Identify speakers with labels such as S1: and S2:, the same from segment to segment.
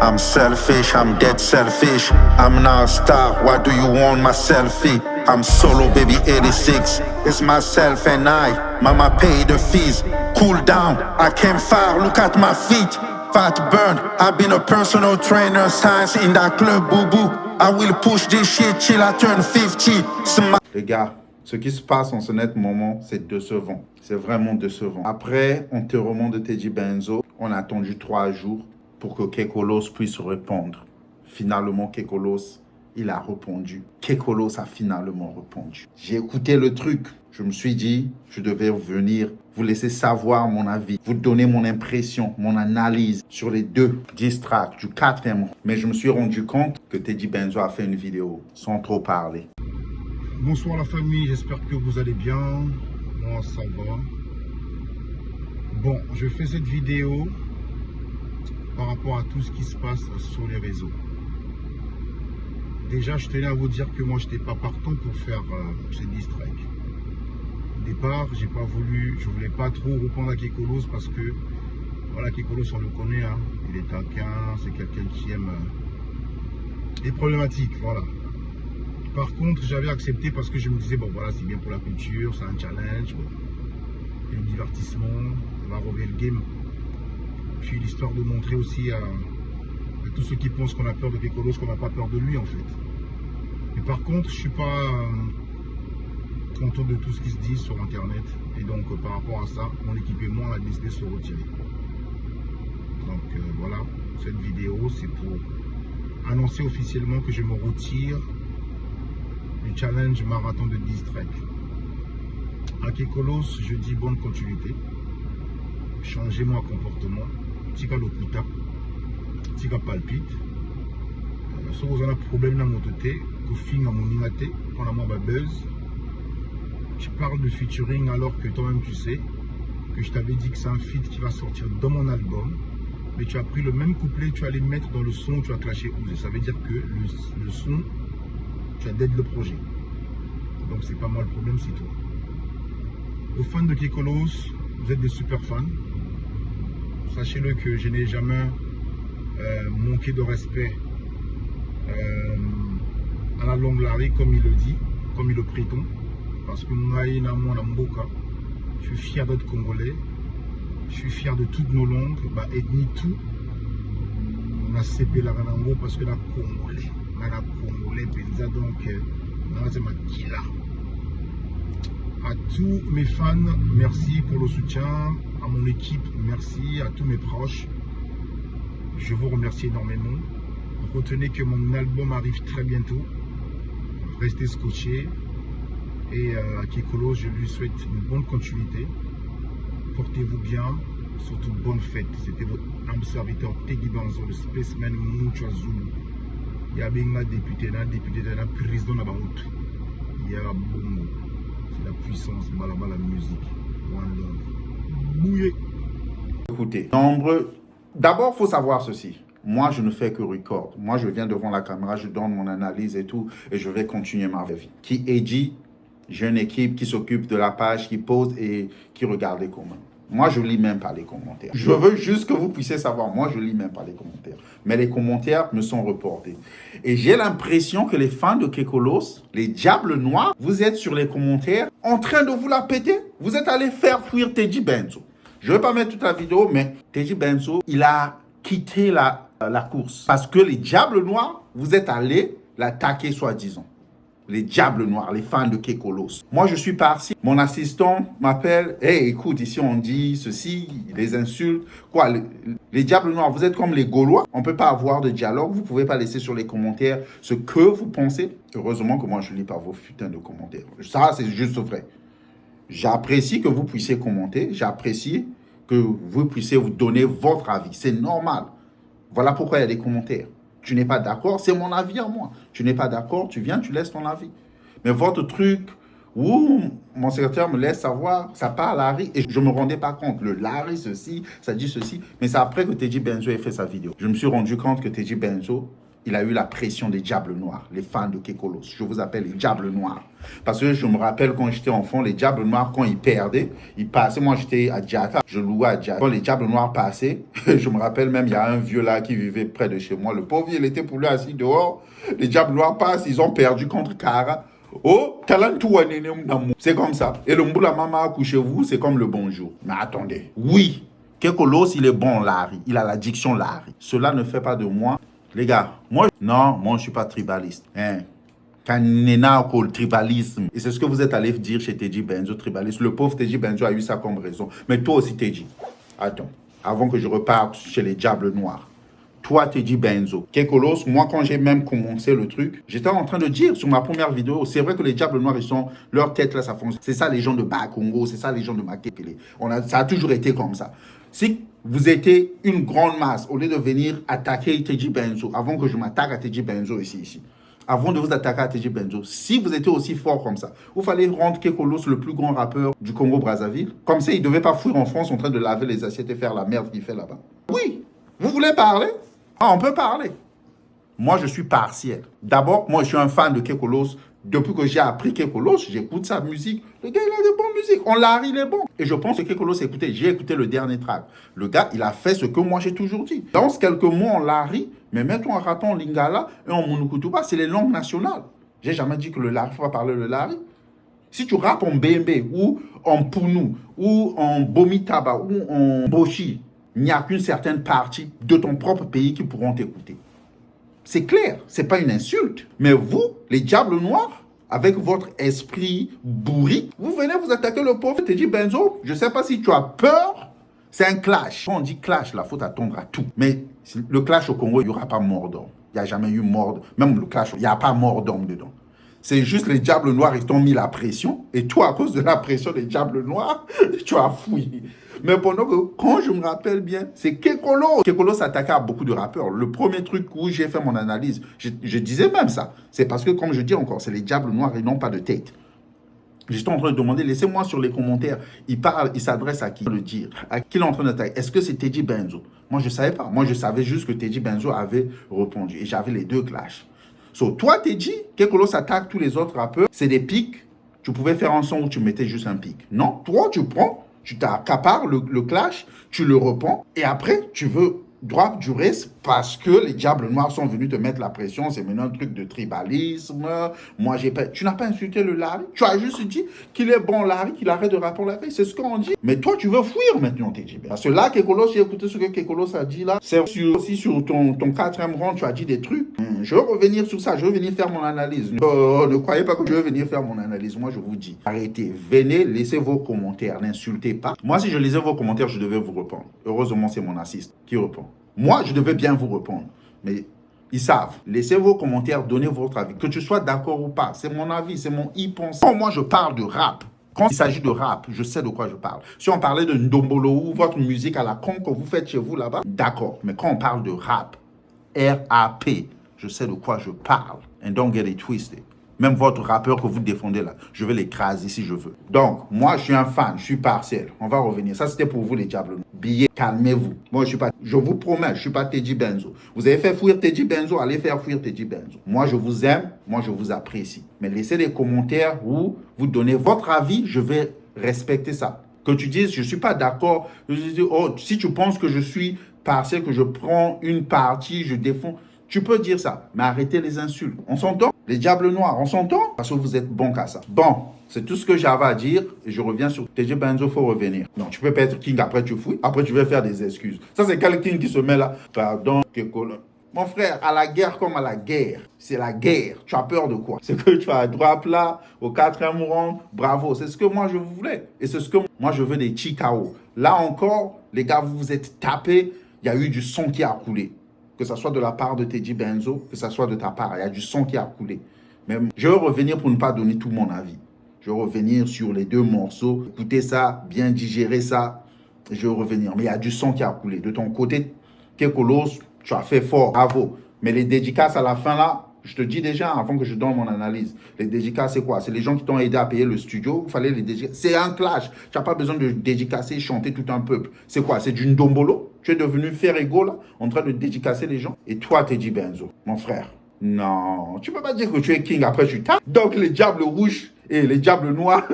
S1: I'm selfish, I'm dead selfish. I'm not a star, why do you want my selfie? I'm solo baby 86, it's myself and I. Mama pay the fees, cool down, I came far, look at my feet. Fat burn, I've been a personal trainer, science in that club, boo boo. I will push this shit till I turn 50. Les gars, ce qui se passe en ce net moment, c'est décevant. C'est vraiment décevant. Après enterrement de Teddy Benzo, on a attendu 3 jours pour que Kekolos puisse répondre. Finalement, Kekolos, il a répondu. Kekolos a finalement répondu. J'ai écouté le truc. Je me suis dit, je devais venir vous laisser savoir mon avis, vous donner mon impression, mon analyse sur les 2 diss tracks du 4e. Mais je me suis rendu compte que Teddy Benzo a fait une vidéo sans trop parler.
S2: Bonsoir la famille, j'espère que vous allez bien. Moi ça va. Bon, je fais cette vidéo par rapport à tout ce qui se passe sur les réseaux. Déjà, je tenais à vous dire que moi, je n'étais pas partant pour faire ces diss tracks. Au départ, j'ai pas voulu, je voulais pas trop répondre à Kekolos parce que, voilà, Kekolos, on le connaît, hein, il est taquin, c'est quelqu'un qui aime les problématiques, voilà. Par contre, j'avais accepté parce que je me disais, bon voilà, c'est bien pour la culture, c'est un challenge, bon, le divertissement, on va relever le game. Puis l'histoire de montrer aussi à tous ceux qui pensent qu'on a peur de Kekolos, qu'on n'a pas peur de lui en fait. Mais par contre, je suis pas content de tout ce qui se dit sur internet. Et donc par rapport à ça, mon équipe et moi on a décidé de se retirer. Donc voilà, cette vidéo c'est pour annoncer officiellement que je me retire du challenge marathon de diss track. À Kekolos, je dis bonne continuité. Changez mon comportement. Tika lokuta, tika palpite. Si vous avez un problème dans votre tête, que film à mon ingate, on a mon buzz. Tu parles de featuring alors que toi-même tu sais que je t'avais dit que c'est un feat qui va sortir dans mon album. Mais tu as pris le même couplet, tu allais mettre dans le son, tu as clashé Ouzé. Ça veut dire que le son, tu as dead le projet. Donc c'est pas moi le problème, c'est toi. Aux fans de Kekolos, vous êtes des super fans. Sachez-le que je n'ai jamais manqué de respect à la longue Larry, comme il le dit, comme il le prétend. Parce que moi, je suis fier d'être congolais, je suis fier de toutes nos langues, ethnie tout. On a cépé la Ranango parce que la congolais, donc à tous mes fans, merci pour le soutien. À mon équipe, merci. À tous mes proches, je vous remercie énormément. Retenez que mon album arrive très bientôt. Restez scotchés. Et à Kekolos, je lui souhaite une bonne continuité. Portez-vous bien. Surtout bonne fête. C'était votre humble serviteur Teddy Benzo, le Spaceman Moucha Zulu. Il y a un député, un président de Baoutou. Il y a un bongo. C'est la puissance, la musique. One love. Mouillé.
S1: Écoutez, nombreux. D'abord, il faut savoir ceci. Moi, je ne fais que record. Moi, je viens devant la caméra, je donne mon analyse et tout, et je vais continuer ma vie. Qui est dit, j'ai une équipe qui s'occupe de la page, qui pose et qui regarde les commentaires. Moi, je lis même pas les commentaires. Je veux juste que vous puissiez savoir. Moi, je lis même pas les commentaires. Mais les commentaires me sont reportés. Et j'ai l'impression que les fans de Kekolos, les diables noirs, vous êtes sur les commentaires en train de vous la péter. Vous êtes allé faire fuir Teddy Benzo. Je ne vais pas mettre toute la vidéo, mais Teddy Benzo, il a quitté la course. Parce que les diables noirs, vous êtes allés l'attaquer soi-disant. Les diables noirs, les fans de Kekolos. Moi, je suis parti. Mon assistant m'appelle. Hey, écoute, ici, on dit ceci, les insultes. Quoi, les diables noirs, vous êtes comme les Gaulois. On ne peut pas avoir de dialogue. Vous ne pouvez pas laisser sur les commentaires ce que vous pensez. Heureusement que moi, je ne lis pas vos putains de commentaires. Ça, c'est juste vrai. J'apprécie que vous puissiez commenter. J'apprécie que vous puissiez vous donner votre avis. C'est normal. Voilà pourquoi il y a des commentaires. Tu n'es pas d'accord, c'est mon avis à moi. Tu n'es pas d'accord, tu viens, tu laisses ton avis. Mais votre truc, où mon secrétaire me laisse savoir, ça part à Larry, et je ne me rendais pas compte. Le Larry, ceci, ça dit ceci. Mais c'est après que Teddy Benzo ait fait sa vidéo. Je me suis rendu compte que Teddy Benzo il a eu la pression des Diables Noirs, les fans de Kekolos. Je vous appelle les Diables Noirs. Parce que je me rappelle quand j'étais enfant, les Diables Noirs, quand ils perdaient, ils passaient. Moi, j'étais à Djaka, je louais à Djaka. Quand les Diables Noirs passaient, je me rappelle même, il y a un vieux là qui vivait près de chez moi. Le pauvre, il était pour lui assis dehors. Les Diables Noirs passent, ils ont perdu contre Kara. Oh, c'est comme ça. Et le Mboula Mama, couchez-vous, c'est comme le bonjour. Mais attendez, oui, Kekolos, il est bon, Larry. Il a la diction Larry. Cela ne fait pas de moi. Les gars, moi, non, moi, je ne suis pas tribaliste. Hein? Le tribalisme. Et c'est ce que vous êtes allé dire chez Teddy Benzo, tribaliste. Le pauvre Teddy Benzo a eu ça comme raison. Mais toi aussi, Teddy. Attends, avant que je reparte chez les Diables Noirs. Toi, Teddy Benzo. Kekolos, moi, quand j'ai même commencé le truc, j'étais en train de dire sur ma première vidéo, c'est vrai que les Diables Noirs, ils sont, leur tête là, ça fonctionne. C'est ça les gens de Bakongo, c'est ça les gens de Makepele. Ça a toujours été comme ça. Si vous étiez une grande masse, au lieu de venir attaquer Teddy Benzo, avant que je m'attaque à Teddy Benzo ici, avant de vous attaquer à Teddy Benzo, si vous étiez aussi fort comme ça, vous fallait rendre Kekolos le plus grand rappeur du Congo-Brazzaville. Comme ça, il ne devait pas fuir en France en train de laver les assiettes et faire la merde qu'il fait là-bas. Oui, vous voulez parler? Ah, on peut parler. Moi, je suis partiel. D'abord, moi, je suis un fan de Kekolos. Depuis que j'ai appris Kekolos, j'écoute sa musique. Le gars, il a de bonnes musiques. On l'a, il est bon. Et je pense que Kekolos, écoutez, j'ai écouté le dernier track. Le gars, il a fait ce que moi, j'ai toujours dit. Dans quelques mots en lari, mais mettons en rapport en lingala et en monukutuba, c'est les langues nationales. J'ai jamais dit que le lari, il faut pas parler le lari. Si tu rappes en bembe ou en punu ou en bomitaba ou en boshi, il n'y a qu'une certaine partie de ton propre pays qui pourront t'écouter. C'est clair, ce n'est pas une insulte. Mais vous, les Diables Noirs, avec votre esprit bourri, vous venez vous attaquer le pauvre Teddy Benzo. Je ne sais pas si tu as peur. C'est un clash. Quand on dit clash, il faut attendre à tout. Mais le clash au Congo, il n'y aura pas mort d'homme. Il n'y a jamais eu mort d'homme. Même le clash, il n'y a pas mort d'homme dedans. C'est juste les Diables Noirs, ils t'ont mis la pression. Et toi, à cause de la pression des Diables Noirs, tu as fouillé. Mais pendant que, quand je me rappelle bien, c'est Kekolos. Kekolos s'attaquait à beaucoup de rappeurs. Le premier truc où j'ai fait mon analyse, je disais même ça. C'est parce que, comme je dis encore, c'est les Diables Noirs, ils n'ont pas de tête. J'étais en train de demander, laissez-moi sur les commentaires, il parle, il s'adresse à qui le dire, à qui il est en train d'attaquer. Est-ce que c'est Teddy Benzo? Moi, je ne savais pas. Moi, je savais juste que Teddy Benzo avait répondu. Et j'avais les deux clashs. So, toi, Teddy, Kekolos attaque tous les autres rappeurs. C'est des pics. Tu pouvais faire un son où tu mettais juste un pic. Non, toi, tu prends, tu t'accapares le clash, tu le reprends, et après, tu veux droit du reste parce que les Diables Noirs sont venus te mettre la pression. C'est maintenant un truc de tribalisme. Moi, j'ai pas... Tu n'as pas insulté le Larry. Tu as juste dit qu'il est bon Larry, qu'il arrête de rapper la veille. C'est ce qu'on dit. Mais toi, tu veux fuir maintenant, Teddy. Parce que là, Kekolos, j'ai écouté ce que Kekolos a dit là. C'est aussi sur ton quatrième rang, tu as dit des trucs. Je veux revenir sur ça. Je veux venir faire mon analyse. Ne croyez pas que je veux venir faire mon analyse. Moi, je vous dis, arrêtez. Venez, laissez vos commentaires. N'insultez pas. Moi, si je lisais vos commentaires, je devais vous répondre. Heureusement, c'est mon assiste qui répond. Moi, je devais bien vous répondre. Mais ils savent. Laissez vos commentaires, donnez votre avis. Que tu sois d'accord ou pas, c'est mon avis, c'est mon y-pensée. Quand moi, je parle de rap, quand il s'agit de rap, je sais de quoi je parle. Si on parlait de Ndombolo ou votre musique à la con que vous faites chez vous là-bas, d'accord. Mais quand on parle de rap, R-A-P, je sais de quoi je parle. And don't get it twisted. Même votre rappeur que vous défendez là, je vais l'écraser si je veux. Donc, moi, je suis un fan, je suis partiel. On va revenir. Ça, c'était pour vous, les Diables. Billets, calmez-vous. Moi, je vous promets, je ne suis pas Teddy Benzo. Vous avez fait fuir Teddy Benzo, allez faire fuir Teddy Benzo. Moi, je vous aime, moi, je vous apprécie. Mais laissez des commentaires où vous donnez votre avis, je vais respecter ça. Que tu dises, je ne suis pas d'accord. Oh, si tu penses que je suis partiel, que je prends une partie, je défends... Tu peux dire ça, mais arrêtez les insultes. On s'entend? Les Diables Noirs, on s'entend? Parce que vous êtes bon qu'à ça. Bon, c'est tout ce que j'avais à dire. Et je reviens sur Teddy Benzo, faut revenir. Non, tu peux pas être king, après tu fouilles. Après tu veux faire des excuses. Ça, c'est quelqu'un qui se met là. Pardon, Kekolos. Mon frère, à la guerre comme à la guerre. C'est la guerre. Tu as peur de quoi? C'est que tu as droit là, au 4e round. Bravo. C'est ce que moi je voulais. Et c'est ce que moi je veux des Chikao. Là encore, les gars, vous vous êtes tapés. Il y a eu du sang qui a coulé. Que ce soit de la part de Teddy Benzo, que ce soit de ta part. Il y a du sang qui a coulé. Mais je vais revenir pour ne pas donner tout mon avis. Je vais revenir sur les deux morceaux. Écoutez ça, bien digérer ça. Je vais revenir. Mais il y a du sang qui a coulé. De ton côté, Kekolos, tu as fait fort. Bravo. Mais les dédicaces à la fin là, je te dis déjà avant que je donne mon analyse. Les dédicaces, c'est quoi? C'est les gens qui t'ont aidé à payer le studio. Il fallait les dédicacer. C'est un clash. Tu n'as pas besoin de dédicacer, chanter tout un peuple. C'est quoi? C'est du Ndombolo? Tu es devenu Ferrego, là, en train de dédicacer les gens. Et toi, t'es dit Benzo, mon frère. Non, tu peux pas dire que tu es king, après tu tapes. Donc les diables rouges et les diables noirs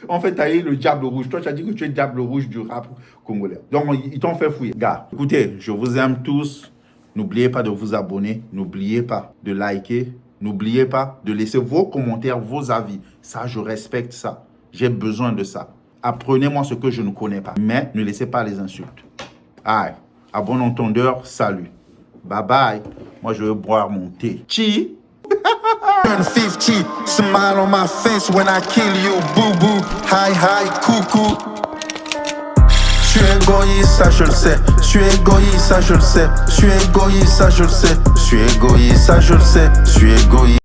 S1: ont fait tailler le diable rouge. Toi, tu as dit que tu es le diable rouge du rap congolais. Donc, ils t'ont fait fouiller. Gars, écoutez, je vous aime tous. N'oubliez pas de vous abonner. N'oubliez pas de liker. N'oubliez pas de laisser vos commentaires, vos avis. Ça, je respecte ça. J'ai besoin de ça. Apprenez-moi ce que je ne connais pas. Mais ne laissez pas les insultes. Aïe, à bon entendeur, salut. Bye bye. Moi, je vais boire mon thé. Chi.
S3: Turn 50, smile on my face when I kill you, boo boo, hi hi, coucou. Je suis égoïste, ça je le sais. Je suis égoïste, ça je le sais. Je suis égoïste, ça je le sais. Je suis égoïste, ça je le sais. Je suis égoïste.